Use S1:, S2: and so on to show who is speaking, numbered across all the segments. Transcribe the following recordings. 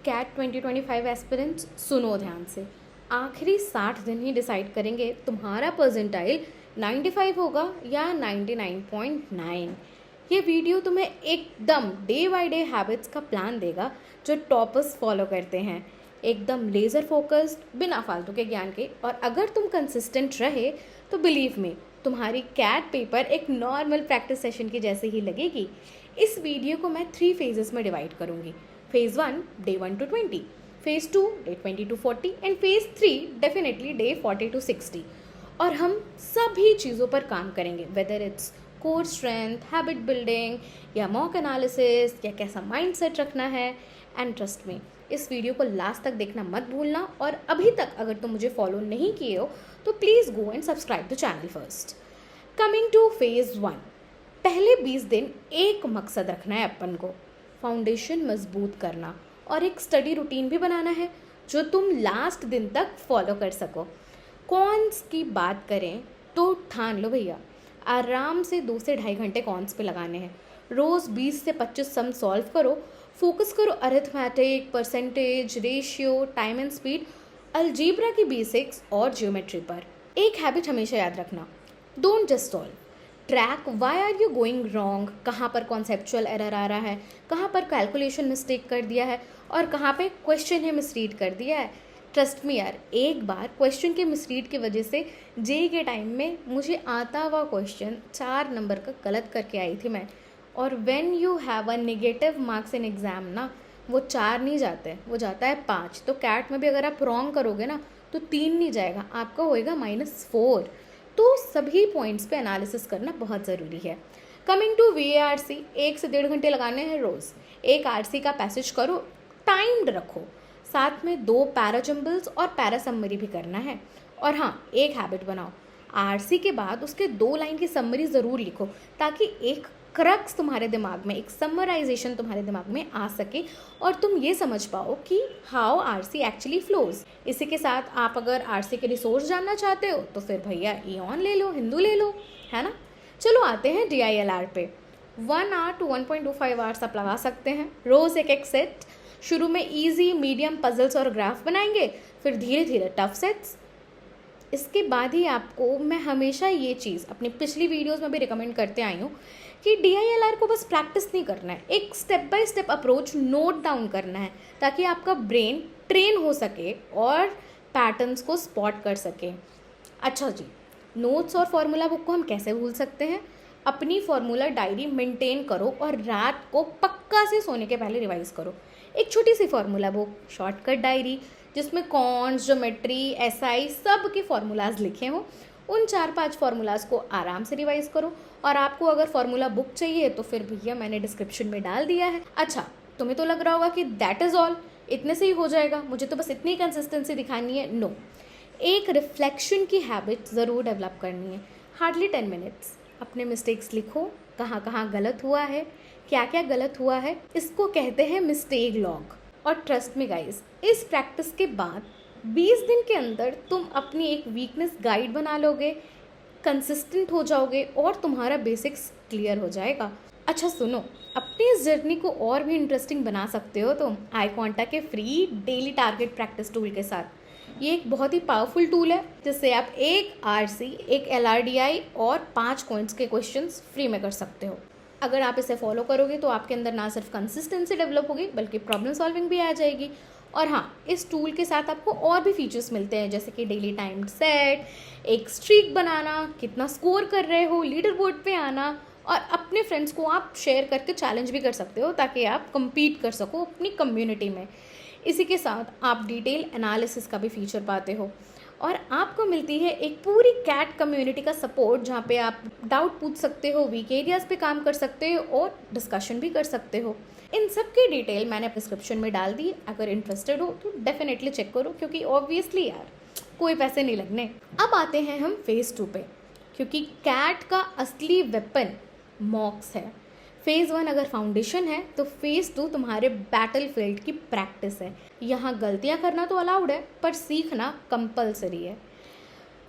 S1: Cat 2025 aspirants सुनो ध्यान से। आखिरी 60 दिन ही डिसाइड करेंगे तुम्हारा परसेंटाइल 95 होगा या 99.9। ये वीडियो तुम्हें एकदम डे बाय डे हैबिट्स का प्लान देगा जो टॉपर्स फॉलो करते हैं, एकदम लेज़र फोकस्ड, बिना फालतू के ज्ञान के। और अगर तुम कंसिस्टेंट रहे तो बिलीव मी, तुम्हारी कैट पेपर एक नॉर्मल प्रैक्टिस सेशन की जैसे ही लगेगी। इस वीडियो को मैं 3 फेजेस में डिवाइड करूँगी। Phase 1 day 1 to 20, phase 2 day 20 to 40 and phase 3 definitely day 40 to 60। और हम सभी चीज़ों पर काम करेंगे, whether its core strength, habit building या मॉक एनालिसिस या कैसा माइंडसेट रखना है। एंड ट्रस्ट मी, इस वीडियो को लास्ट तक देखना मत भूलना। और अभी तक अगर तुम मुझे फॉलो नहीं किए हो तो please go and subscribe the channel first. Coming two phase 1, पहले 20 दिन एक मकसद रखना है अपन को, फाउंडेशन मजबूत करना और एक स्टडी रूटीन भी बनाना है जो तुम लास्ट दिन तक फॉलो कर सको। कॉन्स की बात करें तो ठान लो भैया, आराम से 2 से ढाई घंटे कॉन्स पे लगाने हैं। रोज़ 20 से 25 सम सॉल्व करो, फोकस करो arithmetic, percentage, ratio, time and speed, algebra की बेसिक्स और ज्योमेट्री पर। एक हैबिट हमेशा याद रखना, don't just solve, track why are you going wrong, कहाँ पर कॉन्सेप्चुअल एरर आ रहा है, कहाँ पर कैलकुलेशन मिस्टेक कर दिया है और कहाँ पे क्वेश्चन है मिसरीड कर दिया है। ट्रस्ट मी यार, एक बार क्वेश्चन के मिसरीड की वजह से जेई के टाइम में मुझे आता हुआ क्वेश्चन 4 नंबर का गलत करके आई थी मैं। और when you have a negative marks in exam ना, वो 4 नहीं जाते, वो जाता है 5। तो कैट में भी अगर आप रॉन्ग करोगे ना तो 3 नहीं जाएगा, आपका होएगा -4। तो सभी पॉइंट्स पे एनालिसिस करना बहुत ज़रूरी है। कमिंग टू VARC, 1 से 1.5 घंटे लगाने हैं रोज़। एक RC का पैसेज करो, टाइम्ड रखो, साथ में 2 पैराजम्बल्स और पैरासमरी भी करना है। और हाँ, एक हैबिट बनाओ, RC के बाद उसके 2 लाइन की समरी ज़रूर लिखो ताकि एक क्रक्स तुम्हारे दिमाग में, एक समराइजेशन तुम्हारे दिमाग में आ सके और तुम ये समझ पाओ कि हाउ RC एक्चुअली फ्लोज। इसी के साथ आप अगर RC के रिसोर्स जानना चाहते हो तो फिर भैया ईऑन ले लो, हिंदू ले लो, है ना। चलो आते हैं DILR पे। 1 hour to 1.25 hours आप लगा सकते हैं, रोज़ एक सेट। शुरू में ईजी, मीडियम पजल्स और ग्राफ बनाएंगे, फिर धीरे धीरे टफ सेट्स। इसके बाद ही आपको मैं हमेशा ये चीज़ अपनी पिछली वीडियोस में भी रिकमेंड करते आई हूँ कि DILR को बस प्रैक्टिस नहीं करना है, एक step by step approach note down करना है ताकि आपका ब्रेन ट्रेन हो सके और पैटर्न्स को स्पॉट कर सके। अच्छा जी, नोट्स और फॉर्मूला बुक को हम कैसे भूल सकते हैं। अपनी फॉर्मूला डायरी मेंटेन करो और रात को पक्का से सोने के पहले रिवाइज करो। एक छोटी सी फॉर्मूला बुक, शॉर्टकट डायरी जिसमें कॉन्स, ज्योमेट्री, SI सब के फॉर्मूलाज लिखे हों, उन 4-5 फार्मूलाज को आराम से रिवाइज करो। और आपको अगर फार्मूला बुक चाहिए तो फिर भैया मैंने डिस्क्रिप्शन में डाल दिया है। अच्छा, तुम्हें तो लग रहा होगा कि दैट इज़ ऑल, इतने से ही हो जाएगा, मुझे तो बस इतनी कंसिस्टेंसी दिखानी है। नो, एक रिफ्लेक्शन की हैबिट ज़रूर डेवलप करनी है। हार्डली 10 मिनट्स अपने मिस्टेक्स लिखो, कहाँ कहाँ गलत हुआ है, क्या क्या गलत हुआ है, इसको कहते हैं मिस्टेक लॉग। और ट्रस्ट मी गाइस, इस प्रैक्टिस के बाद 20 दिन के अंदर तुम अपनी एक वीकनेस गाइड बना लोगे, कंसिस्टेंट हो जाओगे और तुम्हारा बेसिक्स क्लियर हो जाएगा। अच्छा सुनो, अपनी इस जर्नी को और भी इंटरेस्टिंग बना सकते हो तुम iQuanta के free daily target practice tool के साथ। ये एक बहुत ही पावरफुल टूल है जिससे आप एक RC, एक LRDI और 5 कॉइंस के क्वेश्चंस फ्री में कर सकते हो। अगर आप इसे फॉलो करोगे तो आपके अंदर ना सिर्फ कंसिस्टेंसी डेवलप होगी बल्कि प्रॉब्लम सॉल्विंग भी आ जाएगी। और हाँ, इस टूल के साथ आपको और भी फीचर्स मिलते हैं जैसे कि डेली टाइम्ड सेट, एक स्ट्रीक बनाना, कितना स्कोर कर रहे हो, लीडर बोर्ड पे आना, और अपने फ्रेंड्स को आप शेयर करके चैलेंज भी कर सकते हो ताकि आप compete कर सको अपनी कम्युनिटी में। इसी के साथ आप डिटेल एनालिसिस का भी फीचर पाते हो और आपको मिलती है एक पूरी कैट कम्युनिटी का सपोर्ट जहाँ पे आप डाउट पूछ सकते हो, वीक एरियाज पे काम कर सकते हो और डिस्कशन भी कर सकते हो। इन सब की डिटेल मैंने डिस्क्रिप्शन में डाल दी, अगर इंटरेस्टेड हो तो डेफिनेटली चेक करो क्योंकि ऑब्वियसली यार कोई पैसे नहीं लगने। अब आते हैं हम फेज़ 2 पे, क्योंकि कैट का असली वेपन मॉक्स है। फेज़ 1 अगर फाउंडेशन है तो फेज़ 2 तुम्हारे बैटलफील्ड की प्रैक्टिस है। यहाँ गलतियाँ करना तो अलाउड है पर सीखना कंपलसरी है।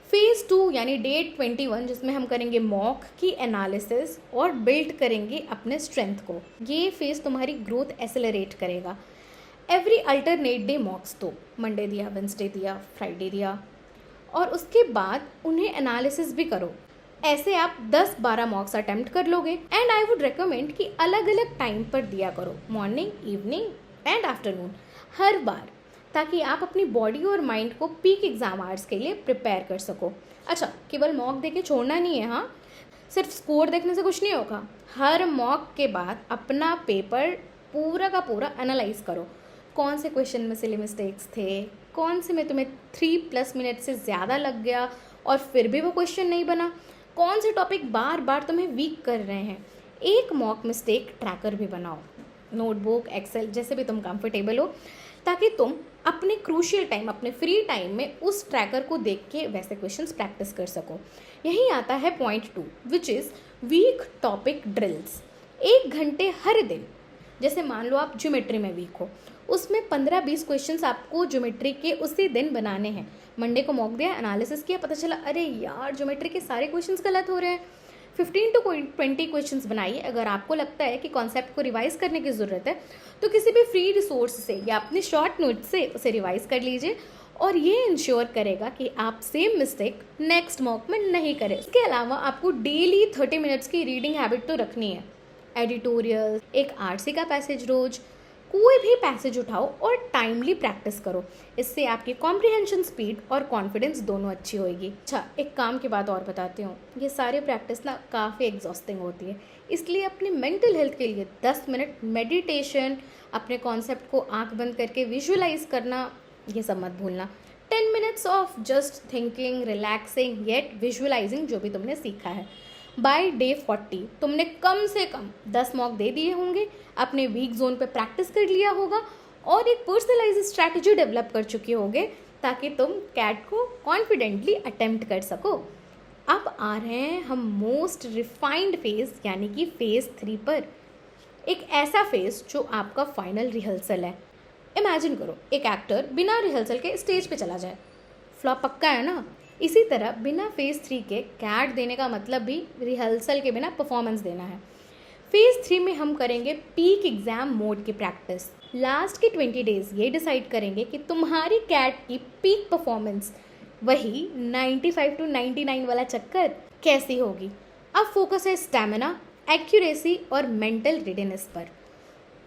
S1: फेज़ 2 यानी डे 21 जिसमें हम करेंगे मॉक की एनालिसिस और बिल्ड करेंगे अपने स्ट्रेंथ को। ये फेज़ तुम्हारी ग्रोथ एक्सेलरेट करेगा। एवरी अल्टरनेट डे मॉक्स दो, मंडे दिया, वेंसडे दिया, फ्राइडे दिया, और उसके बाद उन्हें एनालिसिस भी करो। ऐसे आप 10-12 मॉक्स अटेम्प्ट कर लोगे। एंड आई वुड रिकमेंड कि अलग अलग टाइम पर दिया करो, मॉर्निंग, इवनिंग एंड आफ्टरनून, हर बार, ताकि आप अपनी बॉडी और माइंड को पीक एग्जाम आवर्स के लिए प्रिपेयर कर सको। अच्छा, केवल मॉक दे के छोड़ना नहीं है, हाँ, सिर्फ स्कोर देखने से कुछ नहीं होगा। हर मॉक के बाद अपना पेपर पूरा का पूरा एनालाइज करो, कौन से क्वेश्चन में सिली मिस्टेक्स थे, कौन से में तुम्हें 3+ मिनट से ज़्यादा लग गया और फिर भी वो क्वेश्चन नहीं बना, कौन से टॉपिक बार बार तुम्हें वीक कर रहे हैं। एक मॉक मिस्टेक ट्रैकर भी बनाओ, नोटबुक, एक्सेल, जैसे भी तुम कंफर्टेबल हो, ताकि तुम अपने क्रूशियल टाइम, अपने फ्री टाइम में उस ट्रैकर को देख के वैसे क्वेश्चंस प्रैक्टिस कर सको। यही आता है point 2, which is weak topic drills. 1 घंटे हर दिन, जैसे मान लो आप ज्योमेट्री में वीक हो, उसमें 15-20 क्वेश्चंस आपको ज्योमेट्री के उसी दिन बनाने हैं। मंडे को मॉक दिया, एनालिसिस किया, पता चला अरे यार ज्योमेट्री के सारे क्वेश्चंस गलत हो रहे हैं, 15 to 20 क्वेश्चंस बनाइए। अगर आपको लगता है कि कॉन्सेप्ट को रिवाइज करने की ज़रूरत है तो किसी भी फ्री रिसोर्स से या अपने शॉर्ट नोट से उसे रिवाइज कर लीजिए, और ये इंश्योर करेगा कि आप सेम मिस्टेक नेक्स्ट मॉक में नहीं करें। इसके अलावा आपको डेली 30 मिनट्स की रीडिंग हैबिट तो रखनी है। एडिटोरियल, एक आरसी का पैसेज रोज, कोई भी पैसेज उठाओ और टाइमली प्रैक्टिस करो। इससे आपकी कॉम्प्रिहेंशन स्पीड और कॉन्फिडेंस दोनों अच्छी होएगी। अच्छा, एक काम की बात और बताती हूँ, ये सारी प्रैक्टिस ना काफ़ी एग्जॉस्टिंग होती है, इसलिए अपनी मेंटल हेल्थ के लिए 10 मिनट मेडिटेशन, अपने कॉन्सेप्ट को आंख बंद करके विजुअलाइज करना, ये सब मत भूलना। 10 minutes of just thinking, relaxing yet visualising जो भी तुमने सीखा है। बाय डे 40 तुमने कम से कम 10 मॉक दे दिए होंगे, अपने वीक जोन पे प्रैक्टिस कर लिया होगा और एक पर्सनलाइज्ड स्ट्रैटेजी डेवलप कर चुके होगे, ताकि तुम कैट को कॉन्फिडेंटली अटेम्प्ट कर सको। अब आ रहे हैं हम मोस्ट रिफाइंड फेज यानी कि फेज 3 पर। एक ऐसा फेज जो आपका फाइनल रिहर्सल है। इमेजिन करो एक एक्टर बिना रिहर्सल के स्टेज पे चला जाए, फ्लॉप पक्का है ना। इसी तरह बिना फेज 3 के कैट देने का मतलब भी रिहर्सल के बिना परफॉर्मेंस देना है। फेज 3 में हम करेंगे पीक एग्जाम मोड की प्रैक्टिस। लास्ट के 20 डेज ये डिसाइड करेंगे कि तुम्हारी कैट की पीक परफॉर्मेंस, वही 95 to 99 वाला चक्कर, कैसी होगी। अब फोकस है स्टैमिना, एक्यूरेसी और मेंटल रेडीनेस पर।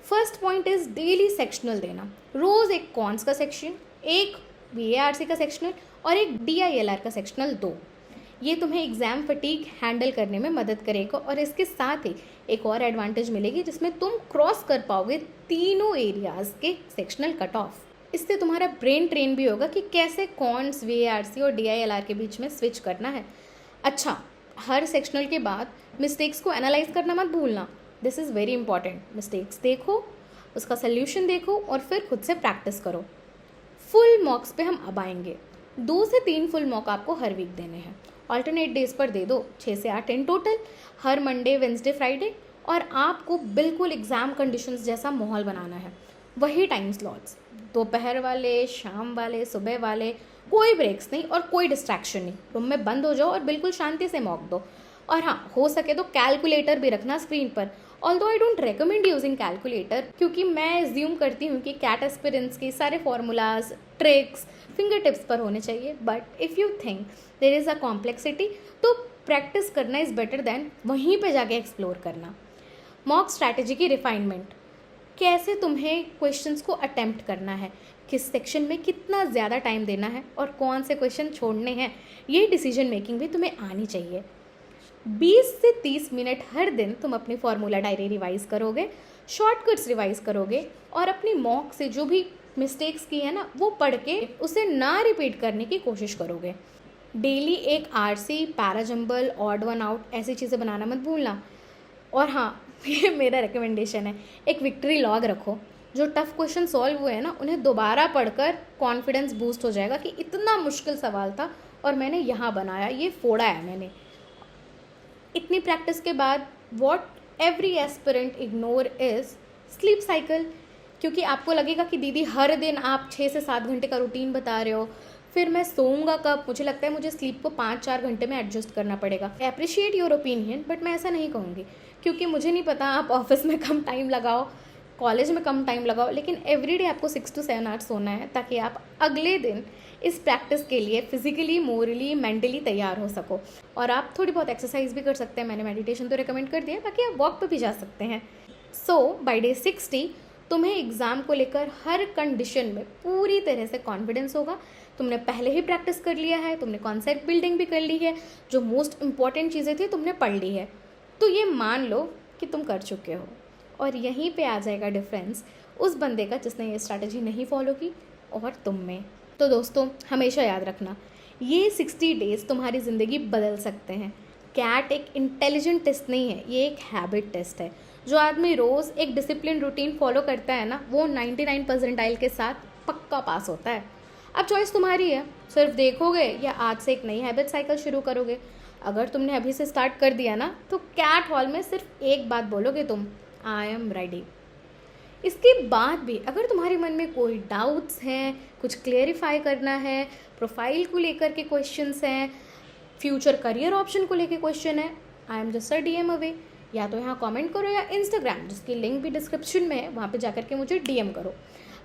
S1: First point is daily sectional देना। रोज एक कॉन्स का सेक्शन, एक बीएआरसी का सेक्शनल और एक डीआईएलआर का सेक्शनल दो। ये तुम्हें एग्जाम फटीग हैंडल करने में मदद करेगा, और इसके साथ ही एक और एडवांटेज मिलेगी जिसमें तुम क्रॉस कर पाओगे तीनों एरियाज के सेक्शनल कट ऑफ। इससे तुम्हारा ब्रेन ट्रेन भी होगा कि कैसे कॉन्स, वीएआरसी और डीआईएलआर के बीच में स्विच करना है। अच्छा, हर सेक्शनल के बाद मिस्टेक्स को एनालाइज करना मत भूलना। This is very important. Mistakes देखो, उसका सोल्यूशन देखो और फिर खुद से प्रैक्टिस करो। फुल मॉक्स पे हम अब आएंगे। 2 से 3 फुल मॉक आपको हर वीक देने हैं। ऑल्टरनेट डेज पर दे दो, 6 से 8 in total, her Monday, Wednesday, Friday. और आपको बिल्कुल एग्जाम कंडीशंस जैसा माहौल बनाना है। वही टाइम स्लॉट्स, दोपहर वाले, शाम वाले, सुबह वाले, कोई ब्रेक्स नहीं और कोई डिस्ट्रैक्शन नहीं। रूम में बंद हो जाओ और बिल्कुल शांति से मॉक दो। और हाँ, हो सके तो कैलकुलेटर भी रखना स्क्रीन पर। Although I don't recommend using calculator, क्योंकि मैं एज्यूम करती हूँ कि कैट एस्पिरेंट्स के सारे फॉर्मूलाज, ट्रिक्स फिंगर टिप्स पर होने चाहिए। But if you think there is a complexity, तो प्रैक्टिस करना इज़ बेटर देन वहीं पे जाके एक्सप्लोर करना। मॉक स्ट्रैटेजी की रिफाइनमेंट, कैसे तुम्हें क्वेश्चंस को अटेम्प्ट करना है, किस सेक्शन में कितना ज़्यादा टाइम देना है और कौन से क्वेश्चन छोड़ने हैं, ये डिसीजन मेकिंग भी तुम्हें आनी चाहिए। 20 से 30 मिनट हर दिन तुम अपनी फॉर्मूला डायरी रिवाइज करोगे, शॉर्टकट्स रिवाइज करोगे और अपनी मॉक से जो भी मिस्टेक्स की है ना, वो पढ़ के उसे ना रिपीट करने की कोशिश करोगे। डेली एक RC, parajumble, odd one out, ऐसी चीज़ें बनाना मत भूलना। और हाँ, ये मेरा रिकमेंडेशन है, एक विक्ट्री लॉग रखो। जो टफ क्वेश्चन सॉल्व हुए हैं ना, उन्हें दोबारा पढ़कर कॉन्फिडेंस बूस्ट हो जाएगा कि इतना मुश्किल सवाल था और मैंने यहाँ बनाया, ये फोड़ा है मैंने। इतनी प्रैक्टिस के बाद what every aspirant ignore is sleep cycle, क्योंकि आपको लगेगा कि दीदी हर दिन आप 6 से 7 घंटे का रूटीन बता रहे हो, फिर मैं सोऊंगा कब। मुझे लगता है मुझे स्लीप को 5-4 घंटे में एडजस्ट करना पड़ेगा। I appreciate your opinion, but मैं ऐसा नहीं कहूँगी, क्योंकि मुझे नहीं पता आप ऑफिस में कम टाइम लगाओ कॉलेज में कम टाइम लगाओ, लेकिन एवरीडे आपको 6 to 7 आवर्स सोना है ताकि आप अगले दिन इस प्रैक्टिस के लिए फिजिकली, मोरली, मेंटली तैयार हो सको। और आप थोड़ी बहुत एक्सरसाइज भी कर सकते हैं, मैंने मेडिटेशन तो रिकमेंड कर दिया, बाकी आप वॉक पे भी जा सकते हैं। सो बाय डे 60 तुम्हें एग्ज़ाम को लेकर हर कंडीशन में पूरी तरह से कॉन्फिडेंस होगा। तुमने पहले ही प्रैक्टिस कर लिया है, तुमने कॉन्सेप्ट बिल्डिंग भी कर ली है, जो मोस्ट इम्पॉर्टेंट चीज़ें थी तुमने पढ़ ली है, तो ये मान लो कि तुम कर चुके हो। और यहीं पे आ जाएगा डिफरेंस उस बंदे का जिसने ये स्ट्रैटेजी नहीं फॉलो की और तुम में। तो दोस्तों हमेशा याद रखना, ये 60 डेज़ तुम्हारी ज़िंदगी बदल सकते हैं। कैट एक इंटेलिजेंट टेस्ट नहीं है, ये एक हैबिट टेस्ट है। जो आदमी रोज़ एक डिसिप्लिन रूटीन फॉलो करता है ना, वो 99 परसेंटाइल के साथ पक्का पास होता है। अब चॉइस तुम्हारी है, सिर्फ देखोगे या आज से एक नई हैबिट साइकिल शुरू करोगे। अगर तुमने अभी से स्टार्ट कर दिया ना, तो कैट हॉल में सिर्फ एक बात बोलोगे तुम, आई एम रेडी। इसके बाद भी अगर तुम्हारे मन में कोई डाउट्स हैं, कुछ क्लेरिफाई करना है, प्रोफाइल को लेकर के क्वेश्चंस हैं, फ्यूचर करियर ऑप्शन को लेकर क्वेश्चन है, I am just a DM away. या तो यहाँ कमेंट करो या इंस्टाग्राम, जिसकी लिंक भी डिस्क्रिप्शन में है, वहाँ पे जाकर के मुझे DM करो।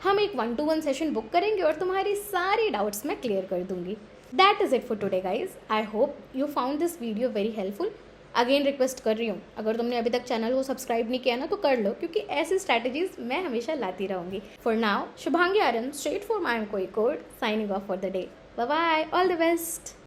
S1: हम एक 1-to-1 सेशन बुक करेंगे और तुम्हारी सारी डाउट्स मैं क्लियर कर दूंगी। That is it for today guys. I hope you found this video very helpful. Again request कर रही हूँ, अगर तुमने अभी तक चैनल को सब्सक्राइब नहीं किया ना, तो कर लो, क्योंकि ऐसी स्ट्रैटेजीज मैं हमेशा लाती रहूँगी। For now, Shubhangi Aryan, straight from I am कोई code, signing off for the day. Bye bye, all the best.